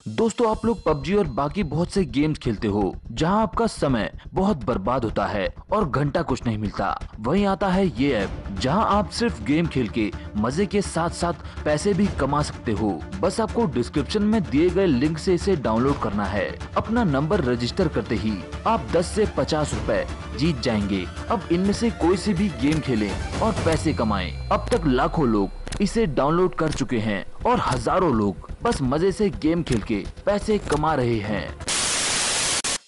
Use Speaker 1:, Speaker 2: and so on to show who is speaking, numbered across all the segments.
Speaker 1: दोस्तों, आप लोग पबजी और बाकी बहुत से गेम्स खेलते हो जहां आपका समय बहुत बर्बाद होता है और घंटा कुछ नहीं मिलता। वहीं आता है ये ऐप जहां आप सिर्फ गेम खेल के मजे के साथ साथ पैसे भी कमा सकते हो। बस आपको डिस्क्रिप्शन में दिए गए लिंक से इसे डाउनलोड करना है। अपना नंबर रजिस्टर करते ही आप 10 से 50 रुपए जीत जाएंगे। अब इनमें से कोई से भी गेम खेलें और पैसे कमाएं। अब तक लाखों लोग इसे डाउनलोड कर चुके हैं और हजारों लोग बस मजे से गेम खेल के पैसे कमा रहे हैं।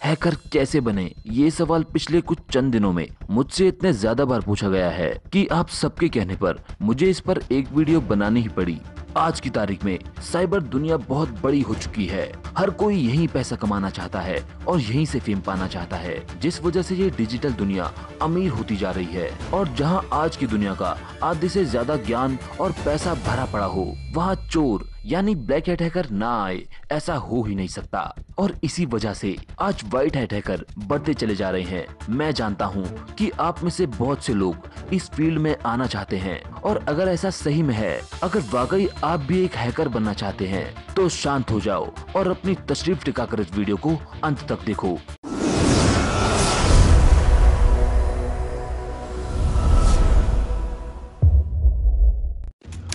Speaker 1: हैकर कैसे बने, ये सवाल पिछले कुछ चंद दिनों में मुझसे इतने ज्यादा बार पूछा गया है कि आप सबके कहने पर मुझे इस पर एक वीडियो बनानी ही पड़ी। आज की तारीख में साइबर दुनिया बहुत बड़ी हो चुकी है। हर कोई यहीं पैसा कमाना चाहता है और यहीं से फेम पाना चाहता है, जिस वजह से ये डिजिटल दुनिया अमीर होती जा रही है। और जहां आज की दुनिया का आधे से ज्यादा ज्ञान और पैसा भरा पड़ा हो, वहां चोर यानी ब्लैक हैट हैकर ना आए, ऐसा हो ही नहीं सकता। और इसी वजह से आज व्हाइट हैट हैकर बढ़ते चले जा रहे हैं। मैं जानता हूं कि आप में से बहुत से लोग इस फील्ड में आना चाहते हैं, और अगर ऐसा सही में है, अगर वाकई आप भी एक हैकर बनना चाहते हैं, तो शांत हो जाओ और अपनी तशरीफ टिकाकर इस वीडियो को अंत तक देखो।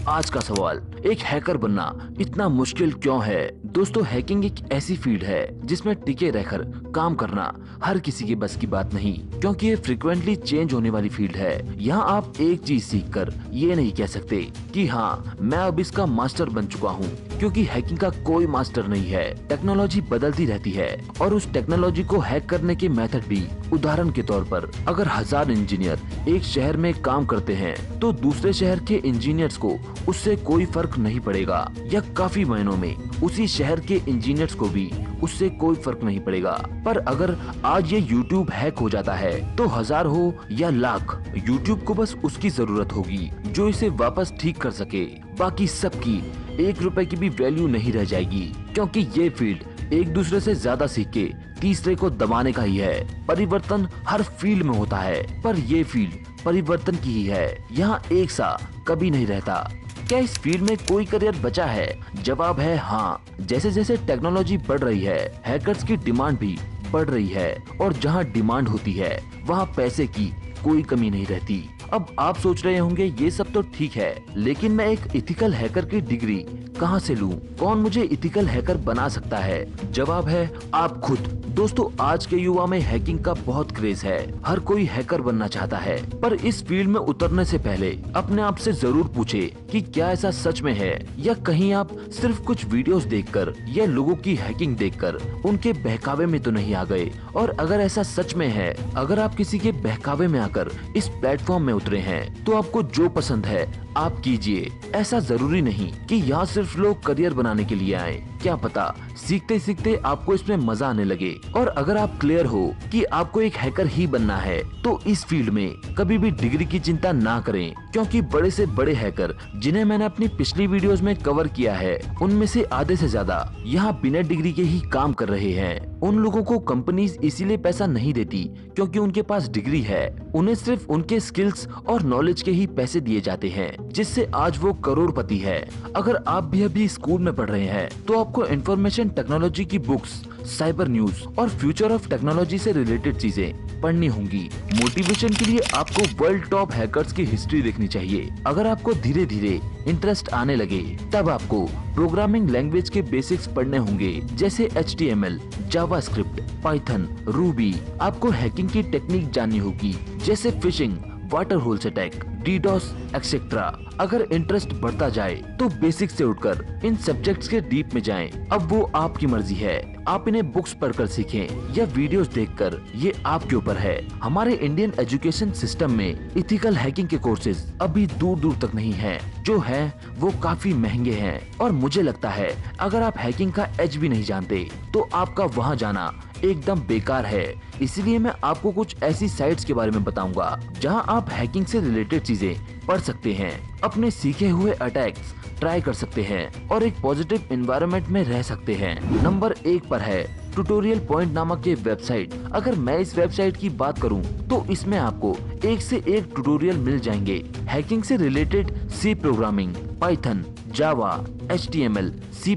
Speaker 1: आज का सवाल, एक हैकर बनना इतना मुश्किल क्यों है? दोस्तों, हैकिंग एक ऐसी फील्ड है जिसमें टिके रहकर काम करना हर किसी के बस की बात नहीं, क्योंकि ये फ्रिक्वेंटली चेंज होने वाली फील्ड है। यहाँ आप एक चीज सीखकर ये नहीं कह सकते कि हाँ, मैं अब इसका मास्टर बन चुका हूँ, क्योंकि हैकिंग का कोई मास्टर नहीं है। टेक्नोलॉजी बदलती रहती है और उस टेक्नोलॉजी को हैक करने के मेथड भी। उदाहरण के तौर पर, अगर 1000 इंजीनियर एक शहर में काम करते हैं, तो दूसरे शहर के इंजीनियर्स को उससे कोई फर्क नहीं पड़ेगा, या काफी महीनों में उसी शहर के इंजीनियर्स को भी उससे कोई फर्क नहीं पड़ेगा। पर अगर आज ये YouTube हैक हो जाता है, तो 1000 हो या लाख, YouTube को बस उसकी जरूरत होगी जो इसे वापस ठीक कर सके। बाकी सबकी 1 रुपए की भी वैल्यू नहीं रह जाएगी, क्योंकि ये फील्ड एक दूसरे से ज्यादा सीख के तीसरे को दबाने का ही है। परिवर्तन हर फील्ड में होता है, पर ये फील्ड परिवर्तन की ही है। यहाँ एक सा कभी नहीं रहता। क्या इस फील्ड में कोई करियर बचा है? जवाब है हाँ। जैसे जैसे टेक्नोलॉजी बढ़ रही है, हैकर्स की डिमांड भी बढ़ रही है, और जहाँ डिमांड होती है वहाँ पैसे की कोई कमी नहीं रहती। अब आप सोच रहे होंगे ये सब तो ठीक है, लेकिन मैं एक इथिकल हैकर की डिग्री कहाँ से लूं? कौन मुझे इथिकल हैकर बना सकता है? जवाब है आप खुद। दोस्तों, आज के युवा में हैकिंग का बहुत क्रेज है। हर कोई हैकर बनना चाहता है, पर इस फील्ड में उतरने से पहले अपने आप से जरूर पूछे कि क्या ऐसा सच में है, या कहीं आप सिर्फ कुछ वीडियोस देखकर या लोगों की हैकिंग देखकर उनके बहकावे में तो नहीं आ गए। और अगर ऐसा सच में है, अगर आप किसी के बहकावे में आकर इस प्लेटफॉर्म में उतरे हैं, तो आपको जो पसंद है आप कीजिए। ऐसा जरूरी नहीं कि यहाँ सिर्फ लोग करियर बनाने के लिए आए। क्या पता सीखते सीखते आपको इसमें मजा आने लगे। और अगर आप क्लियर हो कि आपको एक हैकर ही बनना है, तो इस फील्ड में कभी भी डिग्री की चिंता ना करें, क्योंकि बड़े से बड़े हैकर जिन्हें मैंने अपनी पिछली वीडियोस में कवर किया है, उनमें से आधे से ज्यादा यहाँ बिना डिग्री के ही काम कर रहे हैं। उन लोगों को कंपनीज इसीलिए पैसा नहीं देती क्योंकि उनके पास डिग्री है। उन्हें सिर्फ उनके स्किल्स और नॉलेज के ही पैसे दिए जाते हैं, जिससे आज वो करोड़पति है। अगर आप भी अभी स्कूल में पढ़ रहे हैं, तो आपको इंफॉर्मेशन टेक्नोलॉजी की बुक्स, साइबर न्यूज और फ्यूचर ऑफ टेक्नोलॉजी से रिलेटेड चीजें पढ़नी होंगी। मोटिवेशन के लिए आपको वर्ल्ड टॉप हैकर्स की हिस्ट्री देखनी चाहिए। अगर आपको धीरे धीरे इंटरेस्ट आने लगे, तब आपको प्रोग्रामिंग लैंग्वेज के बेसिक्स पढ़ने होंगे, जैसे HTML, जावास्क्रिप्ट, पाइथन, रूबी। आपको हैकिंग की टेक्निक जाननी होगी, जैसे fishing, water holes attack, DDoS etcetera. अगर इंटरेस्ट बढ़ता जाए तो बेसिक से उठकर इन सब्जेक्ट्स के डीप में जाएं। अब वो आपकी मर्जी है, आप इन्हें बुक्स पढ़कर सीखें या वीडियोस देखकर, ये आपके ऊपर है। हमारे इंडियन एजुकेशन सिस्टम में इथिकल हैकिंग के कोर्सेज अभी दूर दूर तक नहीं हैं। जो है वो काफी महंगे हैं, और मुझे लगता है अगर आप हैकिंग का एज भी नहीं जानते, तो आपका वहाँ जाना एकदम बेकार है। इसलिए मैं आपको कुछ ऐसी साइट्स के बारे में बताऊंगा जहां आप हैकिंग से रिलेटेड चीजें पढ़ सकते हैं, अपने सीखे हुए अटैक्स ट्राई कर सकते हैं और एक पॉजिटिव एनवायरनमेंट में रह सकते हैं। नंबर 1 पर है ट्यूटोरियल पॉइंट नामक ये वेबसाइट। अगर मैं इस वेबसाइट की बात करूं, तो इसमें आपको एक से एक ट्यूटोरियल मिल जाएंगे। हैकिंग से रिलेटेड C प्रोग्रामिंग, पाइथन, जावा, HTML, C++,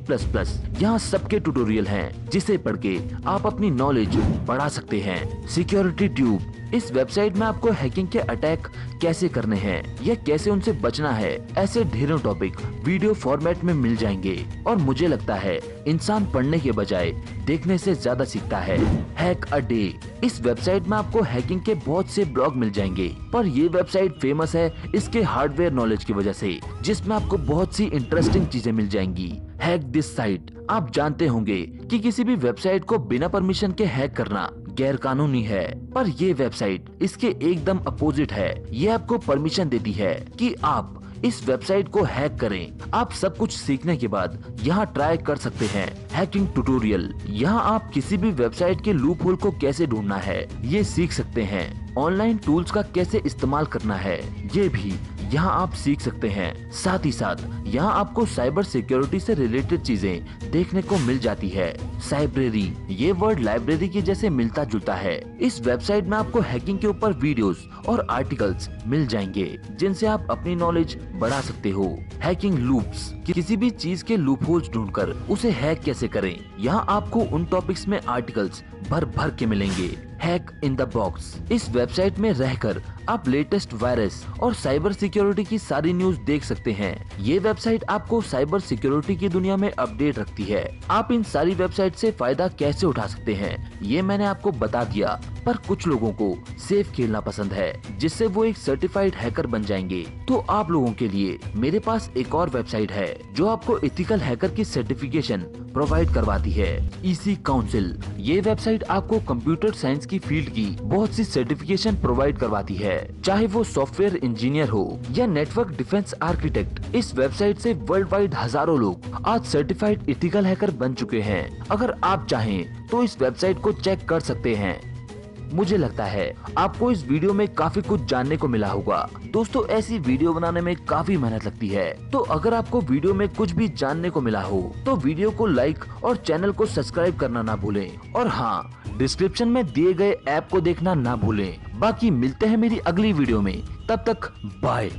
Speaker 1: यहाँ सबके ट्यूटोरियल हैं जिसे पढ़ के आप अपनी नॉलेज बढ़ा सकते हैं। सिक्योरिटी ट्यूब, इस वेबसाइट में आपको हैकिंग के अटैक कैसे करने हैं या कैसे उनसे बचना है, ऐसे ढेरों टॉपिक वीडियो फॉर्मेट में मिल जाएंगे। और मुझे लगता है इंसान पढ़ने के बजाय देखने से ज्यादा सीखता है। हैक अ डे, इस वेबसाइट में आपको हैकिंग के बहुत से ब्लॉग मिल जाएंगे, पर ये वेबसाइट फेमस है इसके हार्डवेयर नॉलेज की वजह से, जिसमें आपको बहुत सी इंटरेस्टिंग चीजें मिल जाएंगी। हैक दिस साइट, आप जानते होंगे कि किसी भी वेबसाइट को बिना परमिशन के हैक करना गैर कानूनी है, पर ये वेबसाइट इसके एकदम अपोजिट है। ये आपको परमिशन देती है कि आप इस वेबसाइट को हैक करें। आप सब कुछ सीखने के बाद यहाँ ट्राई कर सकते हैं। हैकिंग ट्यूटोरियल, यहाँ आप किसी भी वेबसाइट के लूप होल को कैसे ढूंढना है ये सीख सकते हैं। ऑनलाइन टूल्स का कैसे इस्तेमाल करना है ये भी यहाँ आप सीख सकते हैं। साथ ही साथ यहाँ आपको साइबर सिक्योरिटी से रिलेटेड चीजें देखने को मिल जाती है। साइब्रेरी, ये वर्ड लाइब्रेरी के जैसे मिलता जुलता है। इस वेबसाइट में आपको हैकिंग के ऊपर वीडियोस और आर्टिकल्स मिल जाएंगे जिनसे आप अपनी नॉलेज बढ़ा सकते हो। हैकिंग लूप्स, किसी भी चीज के लूप होल्स ढूंढकर उसे हैक कैसे करें, यहाँ आपको उन टॉपिक्स में आर्टिकल्स भर भर के मिलेंगे। हैक इन द बॉक्स, इस वेबसाइट में रहकर आप लेटेस्ट वायरस और साइबर सिक्योरिटी की सारी न्यूज देख सकते हैं। ये वेबसाइट आपको साइबर सिक्योरिटी की दुनिया में अपडेट रखती है। आप इन सारी वेबसाइट से फायदा कैसे उठा सकते हैं ये मैंने आपको बता दिया, पर कुछ लोगों को सेफ खेलना पसंद है जिससे वो एक सर्टिफाइड हैकर बन जाएंगे। तो आप लोगों के लिए मेरे पास एक और वेबसाइट है जो आपको एथिकल हैकर की सर्टिफिकेशन प्रोवाइड करवाती है। EC काउंसिल, ये वेबसाइट आपको कंप्यूटर साइंस की फील्ड की बहुत सी सर्टिफिकेशन प्रोवाइड करवाती है, चाहे वो सॉफ्टवेयर इंजीनियर हो या नेटवर्क डिफेंस आर्किटेक्ट। इस वेबसाइट से वर्ल्ड वाइड हजारों लोग आज सर्टिफाइड एथिकल हैकर बन चुके हैं। अगर आप चाहें तो इस वेबसाइट को चेक कर सकते हैं। मुझे लगता है आपको इस वीडियो में काफी कुछ जानने को मिला होगा। दोस्तों, ऐसी वीडियो बनाने में काफी मेहनत लगती है, तो अगर आपको वीडियो में कुछ भी जानने को मिला हो तो वीडियो को लाइक और चैनल को सब्सक्राइब करना ना भूलें। और हाँ, डिस्क्रिप्शन में दिए गए ऐप को देखना ना भूलें। बाकी मिलते हैं मेरी अगली वीडियो में, तब तक बाय।